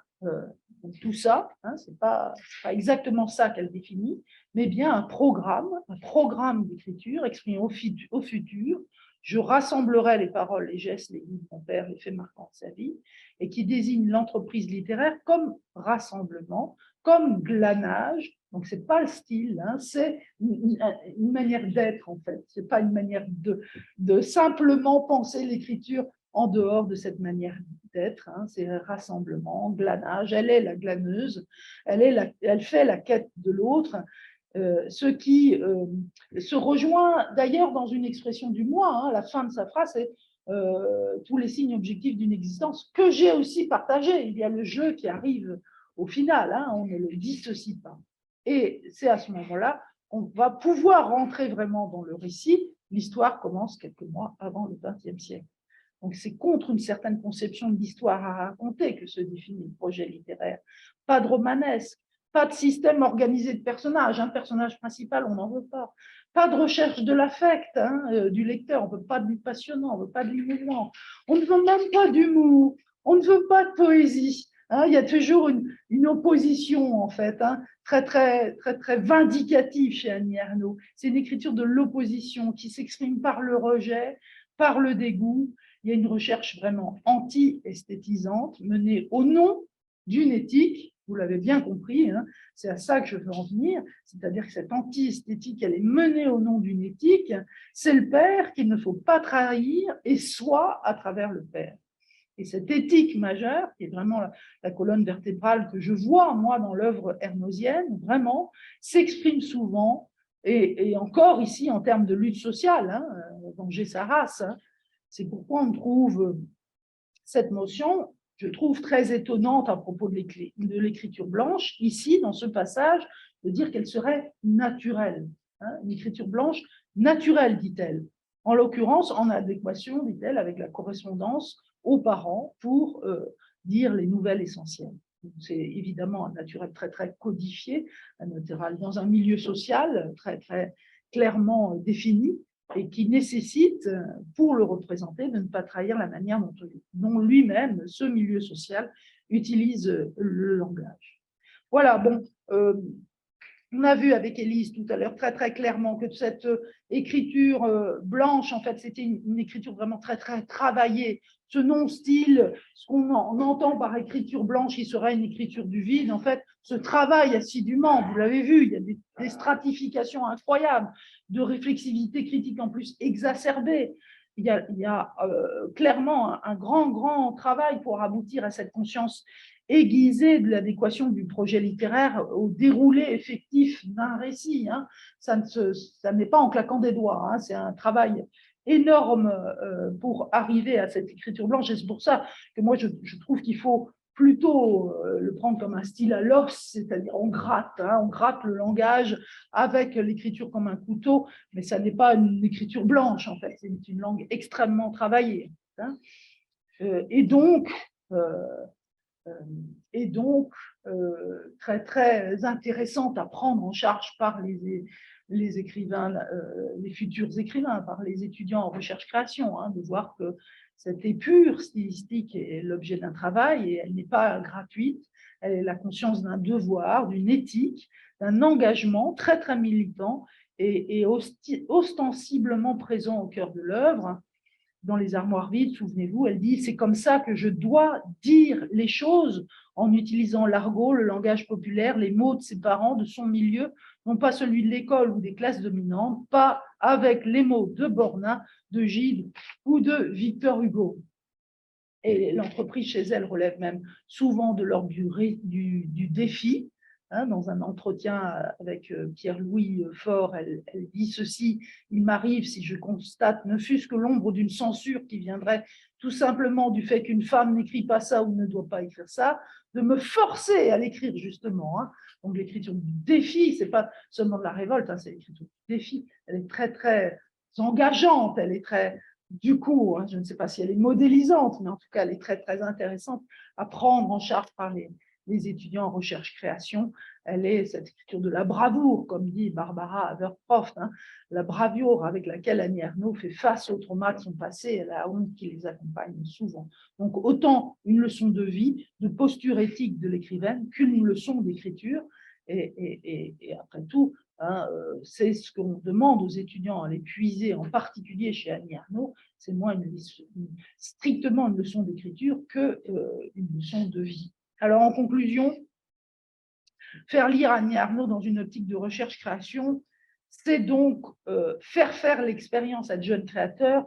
tout ça, hein, c'est pas exactement ça qu'elle définit, mais bien un programme d'écriture exprimé au futur. Je rassemblerai les paroles, les gestes, les goûts de mon père, les faits marquants de sa vie, et qui désigne l'entreprise littéraire comme rassemblement, comme glanage. Donc, ce n'est pas le style, hein, c'est une manière d'être, en fait. Ce n'est pas une manière de simplement penser l'écriture en dehors de cette manière d'être. Hein, c'est rassemblement, glanage. Elle est la glaneuse, elle fait la quête de l'autre. Ce qui se rejoint d'ailleurs dans une expression du moi. Hein, la fin de sa phrase, c'est tous les signes objectifs d'une existence que j'ai aussi partagé. Il y a le jeu qui arrive au final, hein, on ne le dissocie pas. Et c'est à ce moment-là qu'on va pouvoir rentrer vraiment dans le récit. L'histoire commence quelques mois avant le XXe siècle. Donc c'est contre une certaine conception de l'histoire à raconter que se définit le projet littéraire. Pas de romanesque, pas de système organisé de personnages. Un personnage principal, on n'en veut pas. Pas de recherche de l'affect du lecteur. On ne veut pas de passionnant, on ne veut pas de l'émouvant. On ne veut même pas d'humour. On ne veut pas de poésie. Hein, il y a toujours une opposition, en fait, hein, très vindicative chez Annie Ernaux. C'est une écriture de l'opposition qui s'exprime par le rejet, par le dégoût. Il y a une recherche vraiment anti-esthétisante menée au nom d'une éthique, vous l'avez bien compris, hein, c'est à ça que je veux en venir, c'est-à-dire que cette anti-esthétique, elle est menée au nom d'une éthique, c'est le père qu'il ne faut pas trahir et soit à travers le père. Et cette éthique majeure, qui est vraiment la colonne vertébrale que je vois, moi, dans l'œuvre ernausienne, vraiment, s'exprime souvent, et encore ici, en termes de lutte sociale, hein, venger sa race. Hein, c'est pourquoi on trouve cette notion, je trouve très étonnante à propos de l'écriture blanche, ici, dans ce passage, de dire qu'elle serait naturelle. Hein, une écriture blanche naturelle, dit-elle. En l'occurrence, en adéquation, dit-elle, avec la correspondance aux parents pour dire les nouvelles essentielles. C'est évidemment un naturel très codifié, un naturel dans un milieu social très clairement défini et qui nécessite, pour le représenter, de ne pas trahir la manière dont lui-même, ce milieu social, utilise le langage. Voilà, bon, on a vu avec Élise tout à l'heure très clairement que cette écriture blanche, en fait, c'était une écriture vraiment très travaillée. Ce non-style, ce qu'on entend par écriture blanche, il serait une écriture du vide, en fait, se travaille assidûment, vous l'avez vu, il y a des stratifications incroyables, de réflexivité critique en plus exacerbée. Il y a clairement un grand travail pour aboutir à cette conscience aiguisée de l'adéquation du projet littéraire au déroulé effectif d'un récit. Hein. Ça n'est pas en claquant des doigts, hein. C'est un travail énorme pour arriver à cette écriture blanche, et c'est pour ça que moi je trouve qu'il faut plutôt le prendre comme un style à l'os, c'est-à-dire on gratte le langage avec l'écriture comme un couteau, mais ça n'est pas une écriture blanche en fait, c'est une langue extrêmement travaillée. Hein. Et donc, très intéressante à prendre en charge par les écrivains, les futurs écrivains, par les étudiants en recherche-création, hein, de voir que cette épure stylistique est l'objet d'un travail et elle n'est pas gratuite. Elle est la conscience d'un devoir, d'une éthique, d'un engagement très, très militant et ostensiblement présent au cœur de l'œuvre. Dans les armoires vides, souvenez-vous, elle dit « c'est comme ça que je dois dire les choses en utilisant l'argot, le langage populaire, les mots de ses parents, de son milieu, non pas celui de l'école ou des classes dominantes, pas avec les mots de Borna, de Gide ou de Victor Hugo ». Et l'entreprise chez elle relève même souvent de l'ordre du défi. Dans un entretien avec Pierre-Louis Faure, elle dit ceci: « Il m'arrive, si je constate ne fût-ce que l'ombre d'une censure qui viendrait tout simplement du fait qu'une femme n'écrit pas ça ou ne doit pas écrire ça, de me forcer à l'écrire justement. » Donc l'écriture du défi, ce n'est pas seulement de la révolte, c'est l'écriture du défi. Elle est très, très engageante, elle est très... Du coup, je ne sais pas si elle est modélisante, mais en tout cas, elle est très, très intéressante à prendre en charge par les étudiants en recherche-création. Elle est cette écriture de la bravoure, comme dit Barbara Avercroft, la bravoure avec laquelle Annie Ernaux fait face aux traumas de son passé et à la honte qui les accompagne souvent. Donc, autant une leçon de vie, de posture éthique de l'écrivaine qu'une leçon d'écriture. Et après tout, c'est ce qu'on demande aux étudiants à les puiser, en particulier chez Annie Ernaux, c'est moins strictement une leçon d'écriture qu'une leçon de vie. Alors, en conclusion, faire lire Annie Ernaux dans une optique de recherche-création, c'est donc faire l'expérience à de jeunes créateurs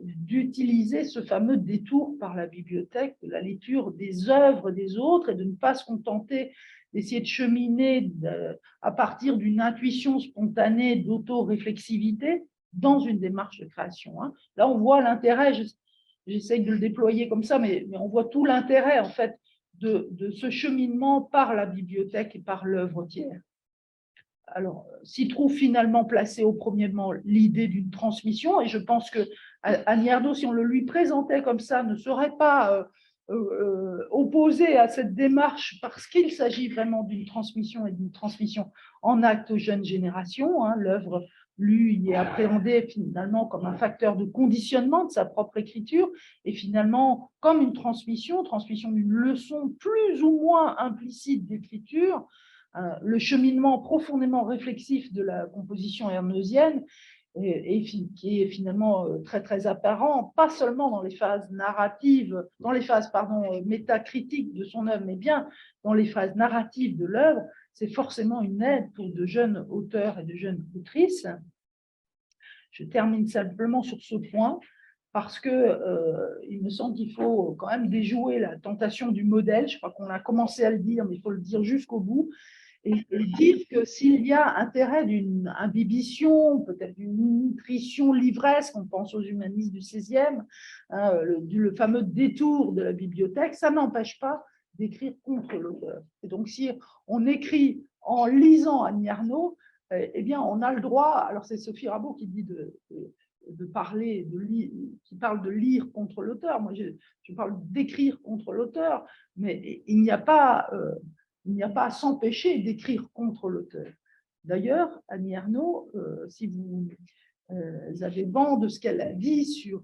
d'utiliser ce fameux détour par la bibliothèque, de la lecture des œuvres des autres et de ne pas se contenter d'essayer de cheminer à partir d'une intuition spontanée d'auto-réflexivité dans une démarche de création. Là, on voit l'intérêt, j'essaye de le déployer comme ça, mais on voit tout l'intérêt en fait de ce cheminement par la bibliothèque et par l'œuvre tiers. Alors, s'y trouve finalement placé au premier plan l'idée d'une transmission, et je pense que Annie Ernaux, si on le lui présentait comme ça, ne serait pas opposé à cette démarche parce qu'il s'agit vraiment d'une transmission et d'une transmission en acte aux jeunes générations. L'œuvre lue y est appréhendée finalement comme un facteur de conditionnement de sa propre écriture et finalement comme une transmission d'une leçon plus ou moins implicite d'écriture. Le cheminement profondément réflexif de la composition ernausienne et qui est finalement très, très apparent, pas seulement dans les phases narratives, dans les phases, métacritiques de son œuvre, mais bien dans les phases narratives de l'œuvre, c'est forcément une aide pour de jeunes auteurs et de jeunes autrices. Je termine simplement sur ce point, parce qu'il me semble qu'il faut quand même déjouer la tentation du modèle. Je crois qu'on a commencé à le dire, mais il faut le dire jusqu'au bout. Et dire que s'il y a intérêt d'une imbibition, peut-être d'une nutrition livresque, on pense aux humanistes du XVIe, le fameux détour de la bibliothèque, ça n'empêche pas d'écrire contre l'auteur. Et donc, si on écrit en lisant Annie Ernaux, eh bien, on a le droit, alors c'est Sophie Rabot qui dit qui parle de lire contre l'auteur, moi je parle d'écrire contre l'auteur, mais il n'y a pas à s'empêcher d'écrire contre l'auteur. D'ailleurs, Annie Ernaux, si vous avez vent de ce qu'elle a dit sur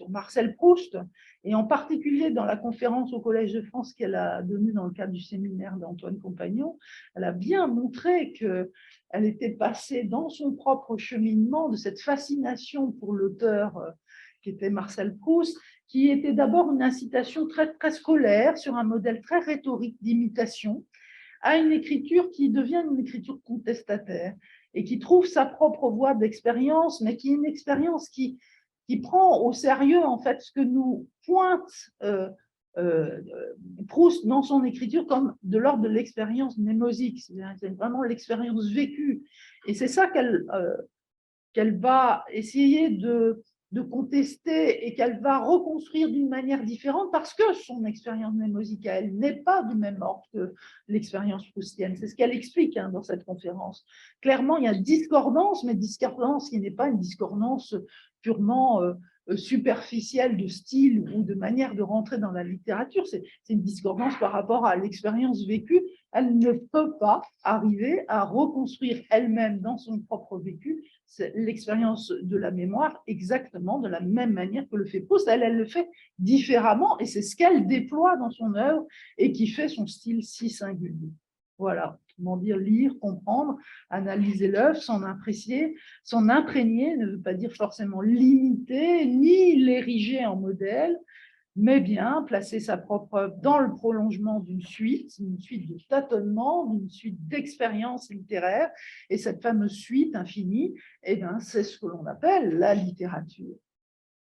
Marcel Proust, et en particulier dans la conférence au Collège de France qu'elle a donnée dans le cadre du séminaire d'Antoine Compagnon, elle a bien montré qu'elle était passée dans son propre cheminement de cette fascination pour l'auteur qui était Marcel Proust, qui était d'abord une incitation très, très scolaire sur un modèle très rhétorique d'imitation, à une écriture qui devient une écriture contestataire et qui trouve sa propre voie d'expérience, mais qui est une expérience qui prend au sérieux en fait ce que nous pointe Proust dans son écriture comme de l'ordre de l'expérience mnémosique, c'est vraiment l'expérience vécue. Et c'est ça qu'elle va essayer de contester et qu'elle va reconstruire d'une manière différente parce que son expérience mnémosique, elle n'est pas du même ordre que l'expérience proustienne. C'est ce qu'elle explique dans cette conférence. Clairement, il y a discordance, mais discordance qui n'est pas une discordance purement superficielle de style ou de manière de rentrer dans la littérature. C'est une discordance par rapport à l'expérience vécue. Elle ne peut pas arriver à reconstruire elle-même dans son propre vécu c'est l'expérience de la mémoire exactement de la même manière que le fait Proust. Elle le fait différemment et c'est ce qu'elle déploie dans son œuvre et qui fait son style si singulier. Voilà, comment dire, lire, comprendre, analyser l'œuvre, s'en imprégner ne veut pas dire forcément l'imiter, ni l'ériger en modèle, mais bien placer sa propre œuvre dans le prolongement d'une suite de tâtonnements, d'une suite d'expériences littéraires. Et cette fameuse suite infinie, eh bien, c'est ce que l'on appelle la littérature.